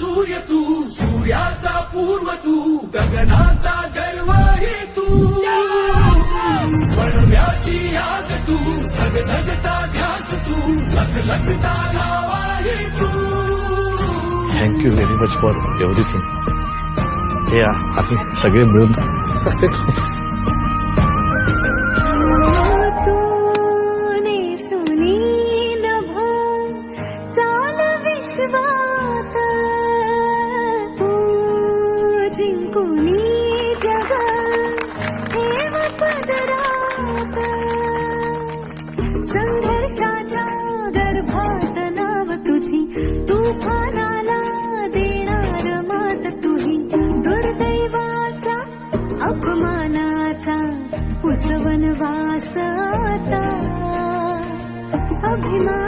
सूर्य तू, सूर्याचा पूर्व तू, गगनाचा गर्व हे तू, वणव्याची आग तू, धगधगता ध्यास तू, लखलखता लावा हे तू. Thank you very much for everything. हे आम्ही सगळे मिळून संघर्षाच्या गर्भात नाव तुझी, तुफानाला देणार मात तुही, दुर्दैवाचा अपमानाचा पुसवन वासता अभिमान